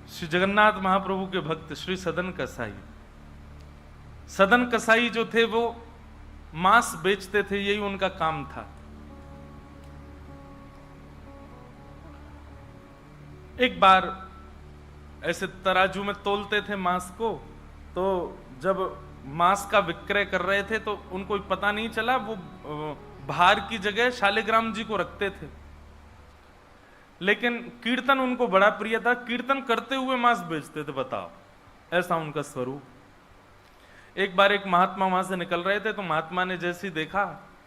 श्री जगन्नाथ महाप्रभु के भक्त श्री सदन कसाई। सदन कसाई जो थे वो मांस बेचते थे, यही उनका काम था। एक बार ऐसे तराजू में तोलते थे मांस को, तो जब मांस का विक्रय कर रहे थे तो उनको पता नहीं चला, वो भार की जगह शालिग्राम जी को रखते थे। लेकिन कीर्तन उनको बड़ा प्रिय था, कीर्तन करते हुए मांस बेचते थे। बताओ, ऐसा उनका स्वरूप। एक बार एक महात्मा वहां से निकल रहे थे, तो महात्मा ने जैसे ही देखा,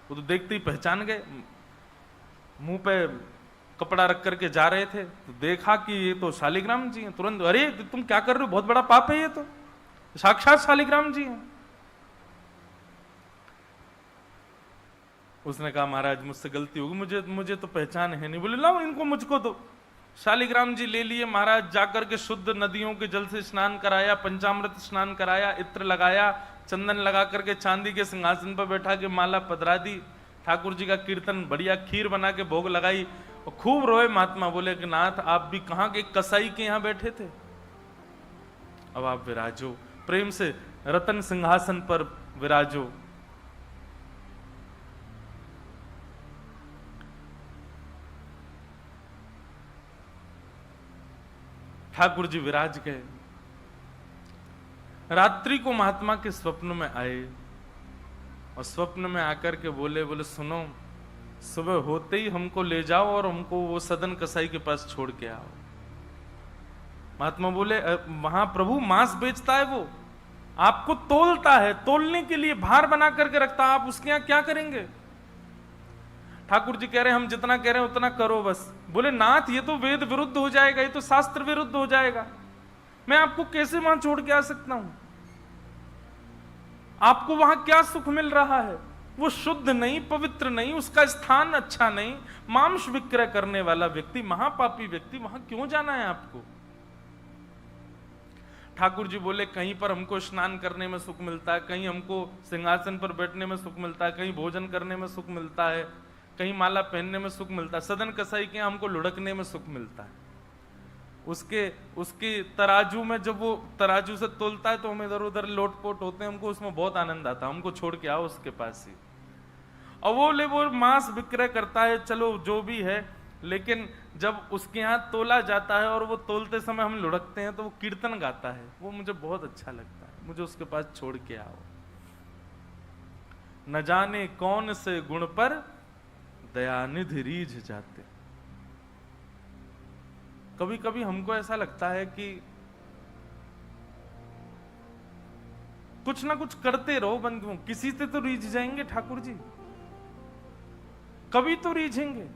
वो तो देखते ही पहचान गए, मुंह पे कपड़ा रख करके जा रहे थे, तो देखा कि ये तो शालिग्राम जी हैं। तुरंत, अरे तुम क्या कर रहे हो, बहुत बड़ा पाप है, ये तो साक्षात शालिग्राम जी हैं। उसने कहा महाराज मुझसे गलती होगी, मुझे तो पहचान है नहीं। बोले लाओ इनको मुझको दो। शालिग्राम जी ले लिए महाराज, जाकर के शुद्ध नदियों के जल से स्नान कराया, पंचामृत स्नान कराया, इत्र लगाया, चंदन लगा करके चांदी के सिंहासन पर बैठा के माला पधरा दी, ठाकुर जी का कीर्तन, बढ़िया खीर बना के भोग लगाई, और खूब रोए महात्मा। बोले कि नाथ आप भी कहां के कसाई के यहां बैठे थे, अब आप विराजो, प्रेम से रतन सिंहासन पर विराजो। ठाकुर जी विराज गए। रात्रि को महात्मा के स्वप्न में आए, और स्वप्न में आकर के बोले सुनो, सुबह होते ही हमको ले जाओ और हमको वो सदन कसाई के पास छोड़ के आओ। महात्मा बोले वहां प्रभु मांस बेचता है, वो आपको तोलता है, तोलने के लिए भार बना करके रखता है, आप उसके यहां क्या करेंगे। ठाकुर जी कह रहे हैं हम जितना कह रहे हैं उतना करो बस। बोले नाथ ये तो वेद विरुद्ध हो जाएगा, ये तो शास्त्र विरुद्ध हो जाएगा, मैं आपको कैसे वहां छोड़ के आ सकता हूं। आपको वहां क्या सुख मिल रहा है, वो शुद्ध नहीं, पवित्र नहीं, उसका स्थान अच्छा नहीं, मांस विक्रय करने वाला व्यक्ति, महापापी व्यक्ति, वहां क्यों जाना है आपको। ठाकुर जी बोले कहीं पर हमको स्नान करने में सुख मिलता है, कहीं हमको सिंहासन पर बैठने में सुख मिलता है, कहीं भोजन करने में सुख मिलता है, कहीं माला पहनने में सुख मिलता है, सदन कसाई के हमको लुढ़कने में सुख मिलता है। उसके तराजू में जब वो तराजू से तोलता है तो हम इधर उधर लोटपोट होते हैं, हमको उसमें बहुत आनंद आता है, हमको छोड़ के आओ उसके पास ही। और वो मांस विक्रय करता है, चलो जो भी है, लेकिन जब उसके यहाँ तोला जाता है और वो तोलते समय हम लुढ़कते हैं तो वो कीर्तन गाता है, वो मुझे बहुत अच्छा लगता है, मुझे उसके पास छोड़ के आओ। न जाने कौन से गुण पर दयानिधि रीझ जाते। कभी कभी हमको ऐसा लगता है कि कुछ ना कुछ करते रहो बंधुओं, किसी से तो रीझ जाएंगे ठाकुर जी, कभी तो रीझेंगे,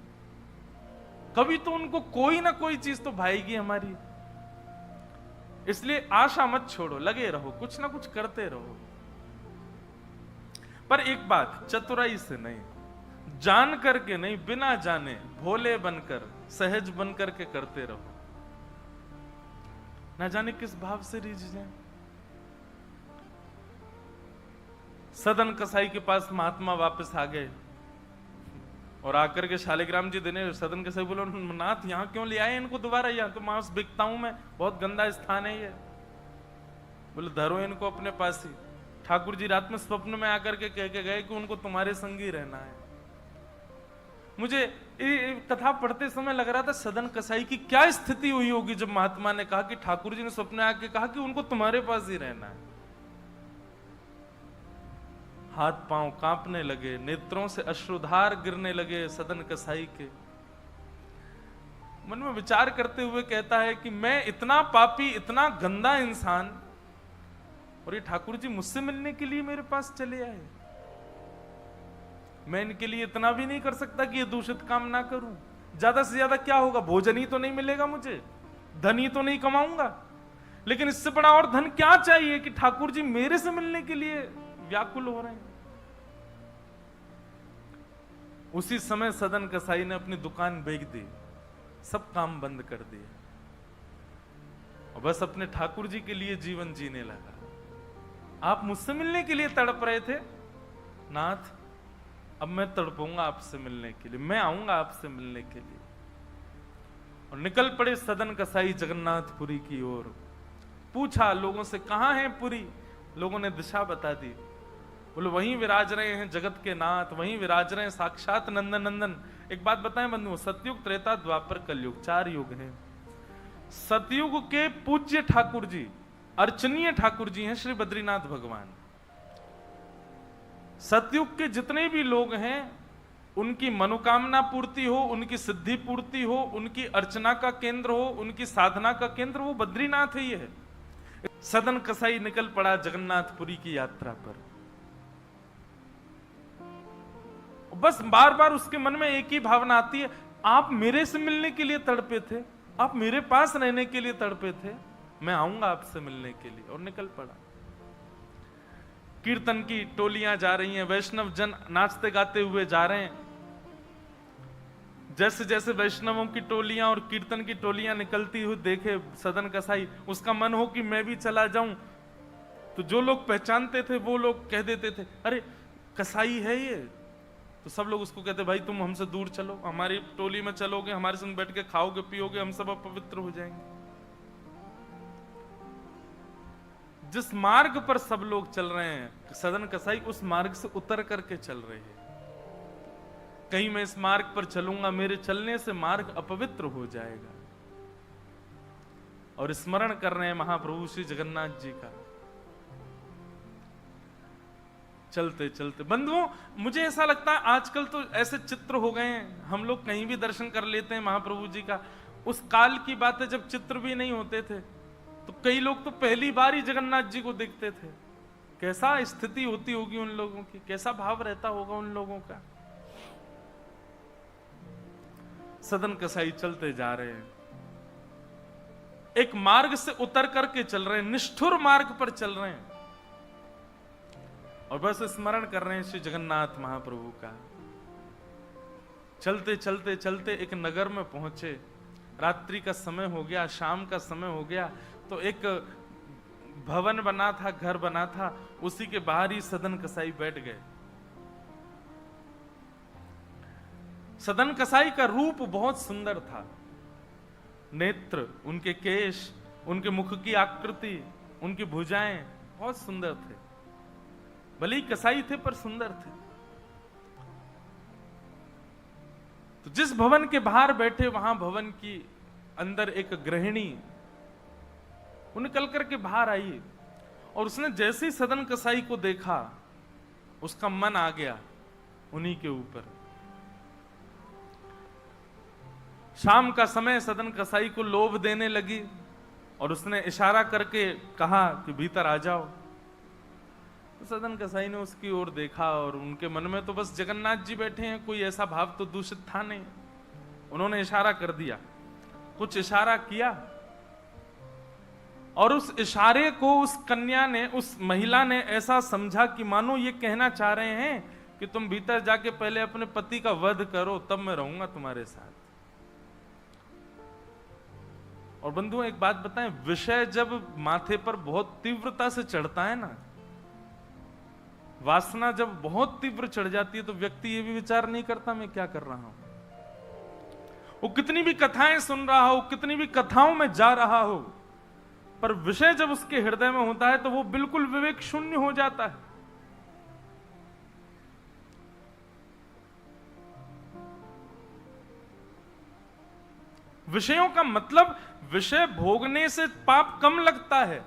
कभी तो उनको कोई ना कोई चीज तो भाएगी हमारी। इसलिए आशा मत छोड़ो, लगे रहो, कुछ ना कुछ करते रहो। पर एक बात, चतुराई से नहीं, जान करके नहीं, बिना जाने भोले बनकर, सहज बनकर के करते रहो, ना जाने किस भाव से रीझ जाए। सदन कसाई के पास महात्मा वापस आ गए और आकर के शालिग्राम जी देने, सदन कसाई बोलो नाथ यहां क्यों ले आए इनको दोबारा, यहां तो मांस बिकता हूं मैं, बहुत गंदा स्थान है ये। बोले धरो इनको अपने पास ही। ठाकुर जी रात में स्वप्न में आकर के कह के गए कि उनको तुम्हारे संग ही रहना है। मुझे कथा पढ़ते समय लग रहा था सदन कसाई की क्या स्थिति हुई होगी जब महात्मा ने कहा कि ठाकुर जी ने स्वप्न में आके कहा कि उनको तुम्हारे पास ही रहना है। हाथ पांव कांपने लगे, नेत्रों से अश्रुधार गिरने लगे सदन कसाई के। मन में विचार करते हुए कहता है कि मैं इतना पापी, इतना गंदा इंसान, और ये ठाकुर जी मुझसे मिलने के लिए मेरे पास चले आए। मैं इनके लिए इतना भी नहीं कर सकता कि ये दूषित काम ना करूं। ज्यादा से ज्यादा क्या होगा, भोजन ही तो नहीं मिलेगा मुझे, धन ही तो नहीं कमाऊंगा, लेकिन इससे बड़ा और धन क्या चाहिए कि ठाकुर जी मेरे से मिलने के लिए व्याकुल हो रहे हैं। उसी समय सदन कसाई ने अपनी दुकान बेच दी, सब काम बंद कर दिया और बस अपने ठाकुर जी के लिए जीवन जीने लगा। आप मुझसे मिलने के लिए तड़प रहे थे नाथ, अब मैं तड़पूंगा आपसे मिलने के लिए, मैं आऊंगा आपसे मिलने के लिए। और निकल पड़े सदन कसाई जगन्नाथपुरी की ओर। पूछा लोगों से, कहां है पुरी? लोगों ने दिशा बता दी। बोले वहीं विराज रहे हैं जगत के नाथ, वहीं विराज रहे हैं साक्षात नंदन नंदन। एक बात बताएं बंधुओं, सतयुग, त्रेता, द्वापर, कलयुग, 4 युग हैं। सतयुग के पूज्य ठाकुर जी, अर्चनीय ठाकुर जी हैं श्री बद्रीनाथ भगवान। सतयुग के जितने भी लोग हैं उनकी मनोकामना पूर्ति हो, उनकी सिद्धि पूर्ति हो, उनकी अर्चना का केंद्र हो, उनकी साधना का केंद्र वो बद्रीनाथ ही है। सदन कसाई निकल पड़ा जगन्नाथपुरी की यात्रा पर। बस बार बार उसके मन में एक ही भावना आती है, आप मेरे से मिलने के लिए तड़पे थे, आप मेरे पास रहने के लिए तड़पे थे, मैं आऊंगा आपसे मिलने के लिए। और निकल पड़ा। कीर्तन की टोलियां जा रही हैं, वैष्णव जन नाचते गाते हुए जा रहे हैं। जैसे जैसे वैष्णवों की टोलियां और कीर्तन की टोलियां निकलती हुई देखे सदन कसाई, उसका मन हो कि मैं भी चला जाऊं। तो जो लोग पहचानते थे वो लोग कह देते थे, अरे कसाई है ये। तो सब लोग उसको कहते, भाई तुम हमसे दूर चलो, हमारी टोली में चलोगे, हमारे संग बैठ के खाओगे पियोगे, हम सब अपवित्र हो जाएंगे। जिस मार्ग पर सब लोग चल रहे हैं सदन कसाई उस मार्ग से उतर करके चल रहे हैं। कहीं मैं इस मार्ग पर चलूंगा, मेरे चलने से मार्ग अपवित्र हो जाएगा। और स्मरण कर रहे हैं महाप्रभु श्री जगन्नाथ जी का। चलते चलते बंधुओं, मुझे ऐसा लगता है आजकल तो ऐसे चित्र हो गए हैं, हम लोग कहीं भी दर्शन कर लेते हैं महाप्रभु जी का। उस काल की बात है जब चित्र भी नहीं होते थे, तो कई लोग तो पहली बार ही जगन्नाथ जी को देखते थे। कैसा स्थिति होती होगी उन लोगों की, कैसा भाव रहता होगा उन लोगों का। सदन कसाई चलते जा रहे हैं, एक मार्ग से उतर करके चल रहे हैं, निष्ठुर मार्ग पर चल रहे हैं और बस स्मरण कर रहे हैं श्री जगन्नाथ महाप्रभु का। चलते चलते चलते एक नगर में पहुंचे। रात्रि का समय हो गया, शाम का समय हो गया। तो एक भवन बना था, घर बना था, उसी के बाहर ही सदन कसाई बैठ गए। सदन कसाई का रूप बहुत सुंदर था। नेत्र, उनके केश, उनके मुख की आकृति, उनकी भुजाएं बहुत सुंदर थे। भले ही कसाई थे पर सुंदर थे। तो जिस भवन के बाहर बैठे वहां भवन की अंदर एक गृहिणी वो निकल करके बाहर आई और उसने जैसे ही सदन कसाई को देखा उसका मन आ गया उन्हीं के ऊपर। शाम का समय, सदन कसाई को लोभ देने लगी और उसने इशारा करके कहा कि भीतर आ जाओ। तो सदन कसाई ने उसकी ओर देखा और उनके मन में तो बस जगन्नाथ जी बैठे हैं, कोई ऐसा भाव तो दूषित था नहीं। उन्होंने इशारा कर दिया, कुछ इशारा किया और उस इशारे को उस कन्या ने, उस महिला ने ऐसा समझा कि मानो ये कहना चाह रहे हैं कि तुम भीतर जाके पहले अपने पति का वध करो, तब मैं रहूंगा तुम्हारे साथ। और बंधुओं एक बात बताएं, विषय जब माथे पर बहुत तीव्रता से चढ़ता है ना, वासना जब बहुत तीव्र चढ़ जाती है, तो व्यक्ति ये भी विचार नहीं करता मैं क्या कर रहा हूं। वो कितनी भी कथाएं सुन रहा हो, कितनी भी कथाओं में जा रहा हो, पर विषय जब उसके हृदय में होता है तो वो बिल्कुल विवेक शून्य हो जाता है। विषयों का मतलब, विषय भोगने से पाप कम लगता है,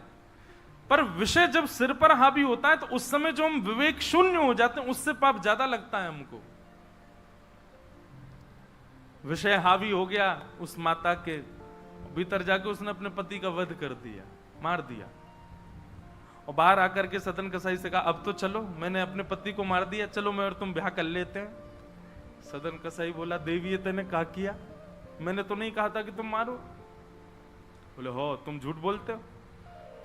पर विषय जब सिर पर हावी होता है तो उस समय जो हम विवेक शून्य हो जाते हैं उससे पाप ज्यादा लगता है हमको। विषय हावी हो गया उस माता के, भीतर जाके उसने अपने पति का वध कर दिया, मार दिया। और बाहर आकर के सदन कसाई से कहा, अब तो चलो, मैंने अपने पति को मार दिया, चलो मैं और तुम ब्याह कर लेते हैं। सदन कसाई बोला, देवी ये तेने क्या किया? मैंने तो नहीं कहा था कि तुम मारो। बोले, हो तुम झूठ बोलते हो,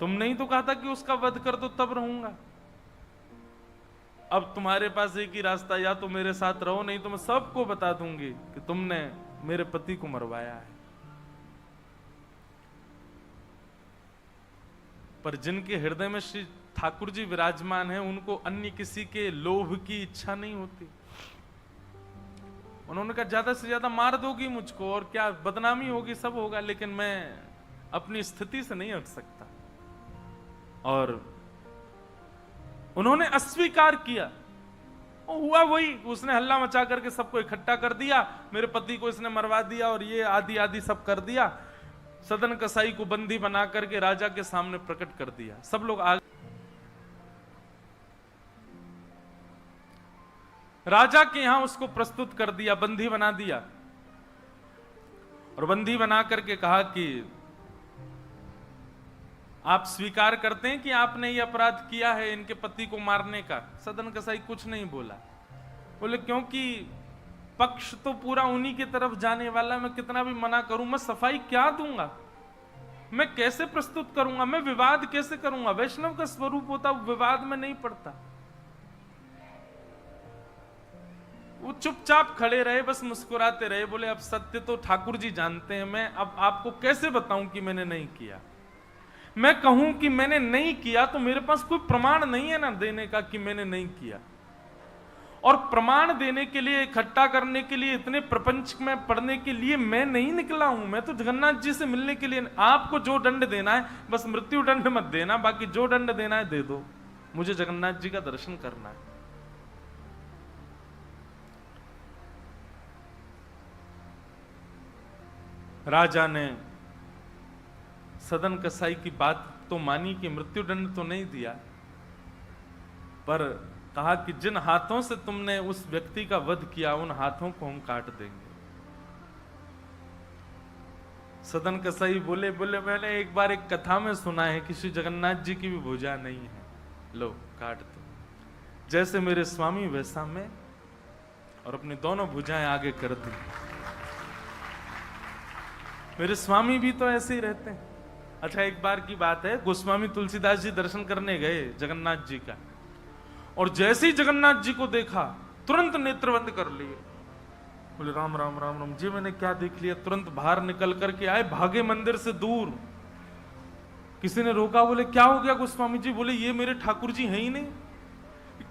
तुमने ही तो कहा था कि उसका वध कर दो तब रहूंगा। अब तुम्हारे पास एक ही रास्ता, या तो मेरे साथ रहो, नहीं तो मैं सबको बता दूंगी कि तुमने मेरे पति को मरवाया है। पर जिनके हृदय में श्री ठाकुर जी विराजमान हैं, उनको अन्य किसी के लोभ की इच्छा नहीं होती। उन्होंने कहा ज्यादा से ज्यादा मार दोगी मुझको और क्या बदनामी होगी, सब होगा, लेकिन मैं अपनी स्थिति से नहीं हट सकता। और उन्होंने अस्वीकार किया। और हुआ वही, उसने हल्ला मचा करके सबको इकट्ठा कर दिया, मेरे पति को इसने मरवा दिया और ये आदि आदि सब कर दिया। सदन कसाई को बंदी बना करके राजा के सामने प्रकट कर दिया। सब लोग आ राजा के यहां उसको प्रस्तुत कर दिया, बंदी बना दिया। और बंदी बना करके कहा कि आप स्वीकार करते हैं कि आपने ये अपराध किया है इनके पति को मारने का? सदन कसाई कुछ नहीं बोला। बोले क्योंकि पक्ष तो पूरा उन्हीं की तरफ जाने वाला, मैं कितना भी मना करूं, मैं सफाई क्या दूंगा, मैं कैसे प्रस्तुत करूंगा, मैं विवाद कैसे करूंगा? वैष्णव का स्वरूप होता विवाद में नहीं पड़ता। वो चुपचाप खड़े रहे, बस मुस्कुराते रहे। बोले अब सत्य तो ठाकुर जी जानते हैं, मैं अब आपको कैसे बताऊं कि मैंने नहीं किया। मैं कहूं कि मैंने नहीं किया तो मेरे पास कोई प्रमाण नहीं है ना देने का कि मैंने नहीं किया। और प्रमाण देने के लिए, इकट्ठा करने के लिए, इतने प्रपंच में पढ़ने के लिए मैं नहीं निकला हूं। मैं तो जगन्नाथ जी से मिलने के लिए, आपको जो दंड देना है बस मृत्यु दंड मत देना, बाकी जो दंड देना है दे दो, मुझे जगन्नाथ जी का दर्शन करना है। राजा ने सदन कसाई की बात तो मानी कि मृत्युदंड तो नहीं दिया, पर कहा कि जिन हाथों से तुमने उस व्यक्ति का वध किया उन हाथों को हम काट देंगे। सदन कसाई बोले मैंने एक बार एक कथा में सुना है कि श्री जगन्नाथ जी की भी भुजा नहीं है, लो काट दो। जैसे मेरे स्वामी वैसा मैं, और अपनी दोनों भुजाएं आगे कर दी। मेरे स्वामी भी तो ऐसे ही रहते हैं। अच्छा, एक बार की बात है, गोस्वामी तुलसीदास जी दर्शन करने गए जगन्नाथ जी का, और जैसे ही जगन्नाथ जी को देखा तुरंत नेत्र बंद कर लिए। बोले राम राम राम राम जी, मैंने क्या देख लिया? तुरंत बाहर निकल करके आए, भागे मंदिर से दूर। किसी ने रोका, बोले क्या हो गया गोस्वामी जी? बोले ये मेरे ठाकुर जी हैं ही नहीं।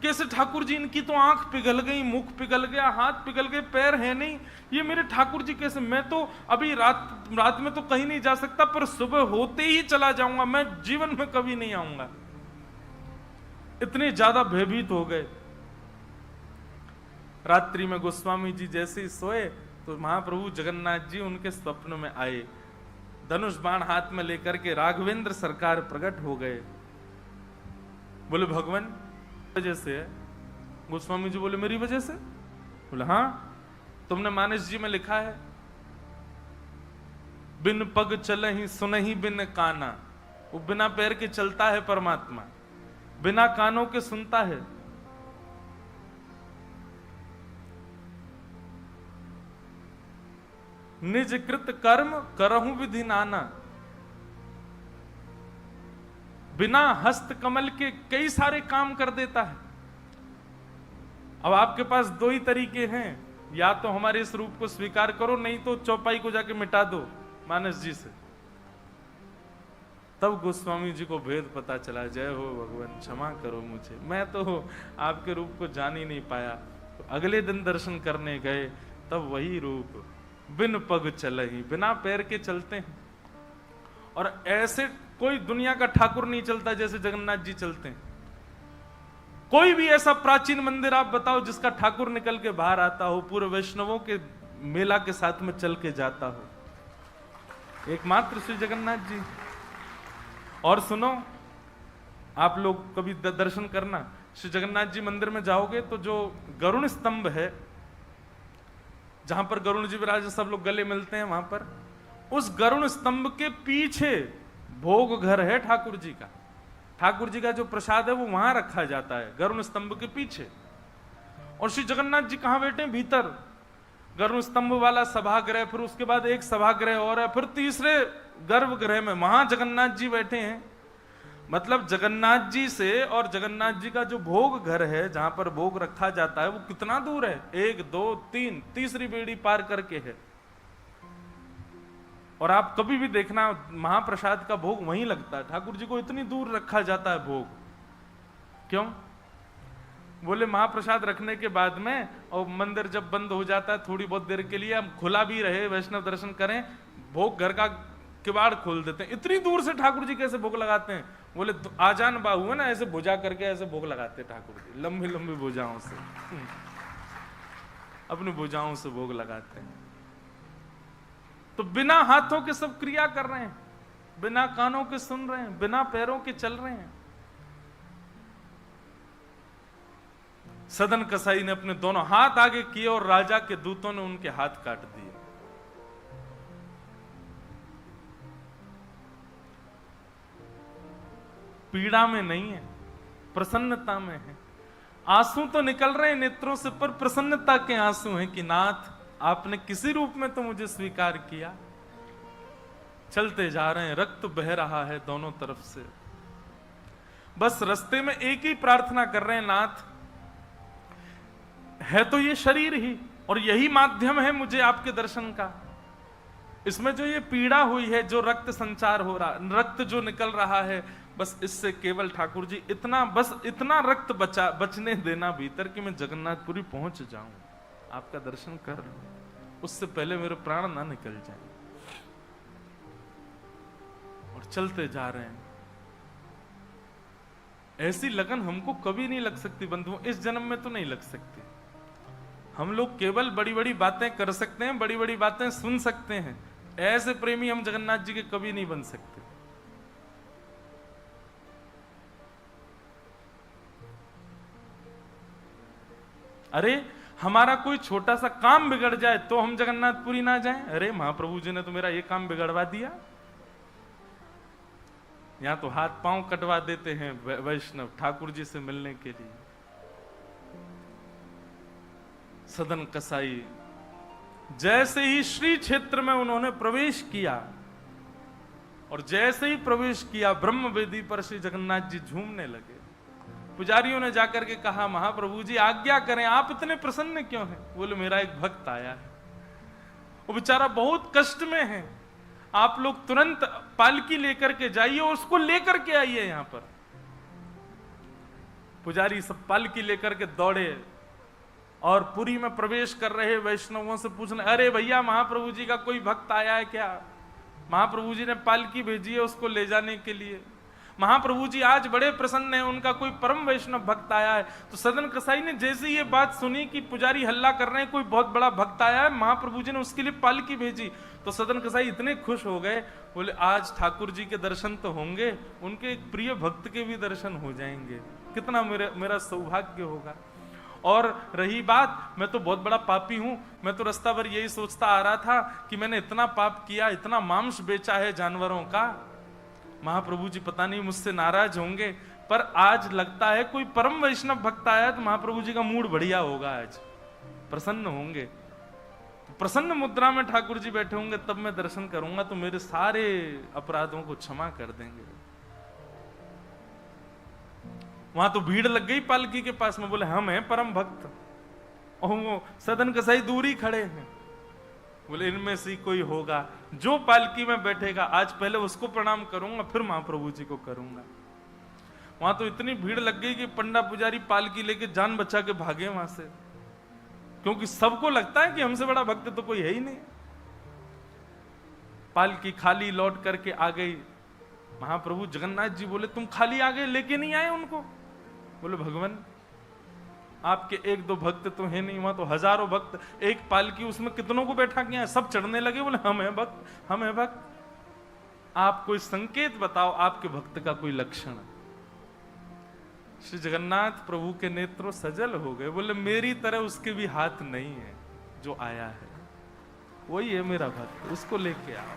कैसे ठाकुर जी? इनकी तो आंख पिघल गई, मुख पिघल गया, हाथ पिघल गए, पैर है नहीं, ये मेरे ठाकुर जी कैसे? मैं तो अभी रात में तो कहीं नहीं जा सकता, पर सुबह होते ही चला जाऊंगा, मैं जीवन में कभी नहीं आऊंगा। इतने ज्यादा भयभीत हो गए। रात्रि में गोस्वामी जी जैसे ही सोए तो महाप्रभु जगन्नाथ जी उनके स्वप्न में आए, धनुष बाण हाथ में लेकर के राघवेंद्र सरकार प्रकट हो गए। बोले भगवान वजह से है? गोस्वामी जी बोले मेरी वजह से? बोले हाँ, तुमने मानस जी में लिखा है, बिन पग चलहि सुनहि बिन काना। वो बिना पैर के चलता है परमात्मा, बिना कानों के सुनता है। निज कृत कर्म करहु विधि नाना। बिना हस्त कमल के कई सारे काम कर देता है। अब आपके पास दो ही तरीके हैं, या तो हमारे इस रूप को स्वीकार करो, नहीं तो चौपाई को जाके मिटा दो मानस जी से। तब गोस्वामी जी को भेद पता चला। जय हो भगवान, क्षमा करो मुझे, मैं तो आपके रूप को जान ही नहीं पाया। तो अगले दिन दर्शन करने गए, तब वही रूप, बिन पग चलहि, बिना पैर के चलते हैं। और ऐसे कोई दुनिया का ठाकुर नहीं चलता जैसे जगन्नाथ जी चलते हैं। कोई भी ऐसा प्राचीन मंदिर आप बताओ जिसका ठाकुर निकल के बाहर आता हो, पूरे वैष्णवों के मेला के साथ में चल के जाता हो, एकमात्र श्री जगन्नाथ जी। और सुनो, आप लोग कभी दर्शन करना, श्री जगन्नाथ जी मंदिर में जाओगे तो जो गरुण स्तंभ है, जहां पर गरुण जी विराज, सब लोग गले मिलते हैं, वहां पर उस गरुण स्तंभ के पीछे भोग घर है ठाकुर जी का। ठाकुर जी का जो प्रसाद है वो वहां रखा जाता है, गरुण स्तंभ के पीछे। और श्री जगन्नाथ जी कहां बैठे? भीतर गरुण स्तंभ वाला सभागृह, फिर उसके बाद एक सभागृह और है, फिर तीसरे गर्भगृह में वहां जगन्नाथ जी बैठे हैं। मतलब जगन्नाथ जी से और जगन्नाथ जी का जो भोग घर है, जहां पर भोग रखा जाता है, वो कितना दूर है? 1 2 3 तीसरी बेड़ी पार करके है। और आप कभी भी देखना, महाप्रसाद का भोग वहीं लगता है। ठाकुर जी को इतनी दूर रखा जाता है भोग, क्यों? बोले महाप्रसाद रखने के बाद में और मंदिर जब बंद हो जाता है थोड़ी बहुत देर के लिए, हम खुला भी रहे वैष्णव दर्शन करें, भोग घर का किवाड़ खोल देते हैं। इतनी दूर से ठाकुर जी कैसे भोग लगाते हैं? बोले आजान बाहु है ना, ऐसे भुजा करके ऐसे भोग लगाते हैं ठाकुर जी, लंबी लंबी भुजाओं से अपनी भुजाओं से भोग लगाते हैं। तो बिना हाथों के सब क्रिया कर रहे हैं, बिना कानों के सुन रहे हैं, बिना पैरों के चल रहे हैं। सदन कसाई ने अपने दोनों हाथ आगे किए और राजा के दूतों ने उनके हाथ काट दिए। पीड़ा में नहीं है, प्रसन्नता में है। आंसू तो निकल रहे हैं नेत्रों से, पर प्रसन्नता के आंसू हैं कि नाथ आपने किसी रूप में तो मुझे स्वीकार किया। चलते जा रहे हैं, रक्त बह रहा है दोनों तरफ से। बस रास्ते में एक ही प्रार्थना कर रहे हैं, नाथ है तो ये शरीर ही, और यही माध्यम है मुझे आपके दर्शन का। इसमें जो ये पीड़ा हुई है, जो रक्त संचार हो रहा, रक्त जो निकल रहा है, बस इससे केवल ठाकुर जी इतना, बस इतना रक्त बचने देना भीतर कि मैं जगन्नाथपुरी पहुंच जाऊं, आपका दर्शन कर लूं, उससे पहले मेरे प्राण ना निकल जाए। और चलते जा रहे हैं। ऐसी लगन हमको कभी नहीं लग सकती बंधुओं, इस जन्म में तो नहीं लग सकती। हम लोग केवल बड़ी बड़ी बातें कर सकते हैं, बड़ी बड़ी बातें सुन सकते हैं, ऐसे प्रेमी हम जगन्नाथ जी के कभी नहीं बन सकते। अरे हमारा कोई छोटा सा काम बिगड़ जाए तो हम जगन्नाथपुरी ना जाएं? अरे महाप्रभु जी ने तो मेरा ये काम बिगड़वा दिया। यहां तो हाथ पांव कटवा देते हैं वैष्णव ठाकुर जी से मिलने के लिए। सदन कसाई जैसे ही श्री क्षेत्र में उन्होंने प्रवेश किया, और जैसे ही प्रवेश किया ब्रह्म वेदी पर श्री जगन्नाथ जी झूमने लगे। पुजारियों ने जाकर के कहा, महाप्रभु जी आज्ञा करें, आप इतने प्रसन्न क्यों हैं? बोले मेरा एक भक्त आया है, वो बेचारा बहुत कष्ट में है, आप लोग तुरंत पालकी लेकर के जाइए और उसको लेकर के आइए यहां पर। पुजारी सब पालकी लेकर के दौड़े और पुरी में प्रवेश कर रहे वैष्णवों से पूछने, अरे भैया महाप्रभु जी का कोई भक्त आया है क्या? महाप्रभु जी ने पालकी भेजी है उसको ले जाने के लिए। महाप्रभु जी आज बड़े प्रसन्न हैं, उनका कोई परम वैष्णव भक्त आया है। तो सदन कसाई ने जैसे ये बात सुनी कि पुजारी हल्ला कर रहे हैं, कोई बहुत बड़ा भक्त आया है, महाप्रभु जी ने उसके लिए पालकी भेजी, तो सदन कसाई इतने खुश हो गए, बोले आज ठाकुर जी के दर्शन तो होंगे, उनके एक प्रिय भक्त के भी दर्शन हो जाएंगे, कितना मेरा सौभाग्य होगा। और रही बात, मैं तो बहुत बड़ा पापी हूं, मैं तो रास्ता भर यही सोचता आ रहा था कि मैंने इतना पाप किया, इतना मांस बेचा है जानवरों का, महाप्रभु जी पता नहीं मुझसे नाराज होंगे, पर आज लगता है कोई परम वैष्णव भक्त आया तो महाप्रभु जी का मूड बढ़िया होगा, आज प्रसन्न होंगे। तो प्रसन्न मुद्रा में ठाकुर जी बैठे होंगे, तब मैं दर्शन करूंगा तो मेरे सारे अपराधों को क्षमा कर देंगे। वहां तो भीड़ लग गई पालकी के पास में, बोले हम हैं परम भक्त, और वो सदन कसाई दूर ही खड़े हैं। बोले इनमें से कोई होगा जो पालकी में बैठेगा, आज पहले उसको प्रणाम करूंगा फिर महाप्रभु जी को करूंगा। वहां तो इतनी भीड़ लग गई कि पंडा पुजारी पालकी लेके जान बचा के भागे वहां से, क्योंकि सबको लगता है कि हमसे बड़ा भक्त तो कोई है ही नहीं। पालकी खाली लौट करके आ गई। महाप्रभु जगन्नाथ जी बोले तुम खाली आ गए, लेके नहीं आए उनको? बोले भगवान आपके एक दो भक्त तो है नहीं, वहां तो हजारों भक्त, एक पालकी उसमें कितनों को बैठा किया, सब चढ़ने लगे। बोले हम हैं भक्त, हम हैं भक्त। आप कोई संकेत बताओ, आपके भक्त का कोई लक्षण। श्री जगन्नाथ प्रभु के नेत्रों सजल हो गए, बोले मेरी तरह उसके भी हाथ नहीं है, जो आया है वही है मेरा भक्त, उसको लेके आओ।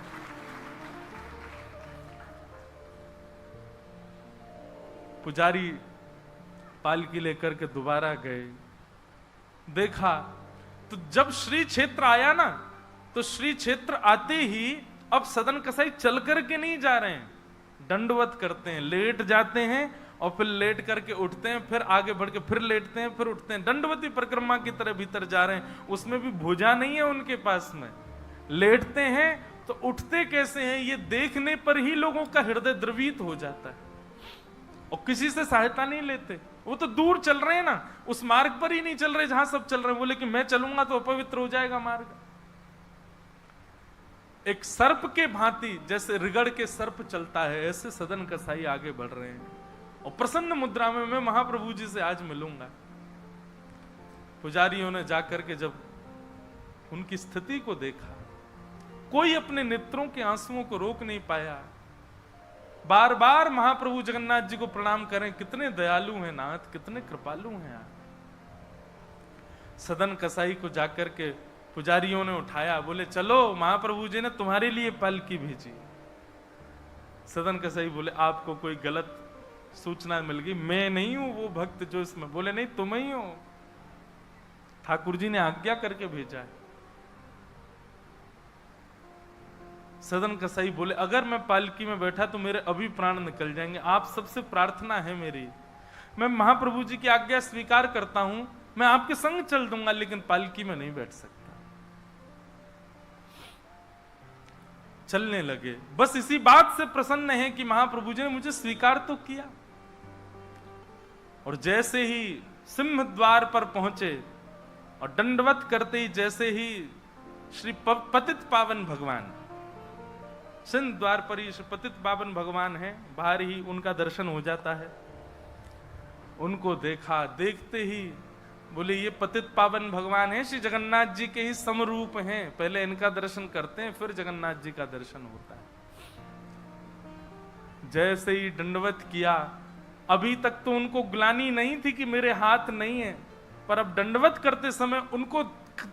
पुजारी पालकी लेकर के दोबारा गए, देखा तो जब श्री क्षेत्र आया ना, तो श्री क्षेत्र आते ही अब सदन कसाई चल करके नहीं जा रहे हैं, दंडवत करते हैं, लेट जाते हैं और फिर लेट करके उठते हैं, फिर आगे बढ़ के फिर लेटते हैं, फिर उठते हैं, दंडवती परिक्रमा की तरह भीतर जा रहे हैं। उसमें भी भुजा नहीं है उनके पास में, लेटते हैं तो उठते कैसे हैं, ये देखने पर ही लोगों का हृदय द्रवित हो जाता है। और किसी से सहायता नहीं लेते। वो तो दूर चल रहे हैं ना, उस मार्ग पर ही नहीं चल रहे जहां सब चल रहे हैं। बोले कि मैं चलूंगा तो अपवित्र हो जाएगा मार्ग। एक सर्प के भांति जैसे रिगड़ के सर्प चलता है, ऐसे सदन कसाई आगे बढ़ रहे हैं। और प्रसन्न मुद्रा में मैं महाप्रभु जी से आज मिलूंगा। पुजारियों ने जाकर के जब उनकी स्थिति को देखा, कोई अपने नेत्रों के आंसुओं को रोक नहीं पाया। बार बार महाप्रभु जगन्नाथ जी को प्रणाम करें, कितने दयालु हैं नाथ, कितने कृपालु हैं आप। सदन कसाई को जाकर के पुजारियों ने उठाया, बोले चलो महाप्रभु जी ने तुम्हारे लिए पालकी भेजी। सदन कसाई बोले आपको कोई गलत सूचना मिल गई, मैं नहीं हूं वो भक्त जो इसमें। बोले नहीं तुम ही हो, ठाकुर जी ने आज्ञा करके भेजा है। सदन कसाई बोले अगर मैं पालकी में बैठा तो मेरे अभी प्राण निकल जाएंगे, आप सबसे प्रार्थना है मेरी, मैं महाप्रभु जी की आज्ञा स्वीकार करता हूं, मैं आपके संग चल दूंगा, लेकिन पालकी में नहीं बैठ सकता। चलने लगे, बस इसी बात से प्रसन्न है कि महाप्रभु जी ने मुझे स्वीकार तो किया। और जैसे ही सिंह द्वार पर पहुंचे और दंडवत करते ही जैसे ही श्री पतित पावन भगवान, सिंह द्वार पर ही श्री पतित पावन भगवान है, बाहर ही उनका दर्शन हो जाता है। उनको देखा, देखते ही बोले ये पतित पावन भगवान है, श्री जगन्नाथ जी के ही समरूप हैं, पहले इनका दर्शन करते हैं फिर जगन्नाथ जी का दर्शन होता है। जैसे ही दंडवत किया, अभी तक तो उनको ग्लानि नहीं थी कि मेरे हाथ नहीं है, पर अब दंडवत करते समय उनको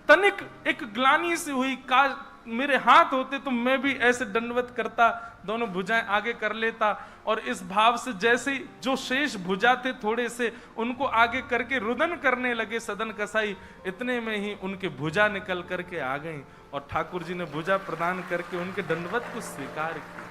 तनिक एक ग्लानि सी हुई, काश मेरे हाथ होते तो मैं भी ऐसे दंडवत करता, दोनों भुजाएं आगे कर लेता। और इस भाव से जैसे जो शेष भुजा थे थोड़े से, उनको आगे करके रुदन करने लगे सदन कसाई। इतने में ही उनके भुजा निकल करके आ गई और ठाकुर जी ने भुजा प्रदान करके उनके दंडवत को स्वीकार किया।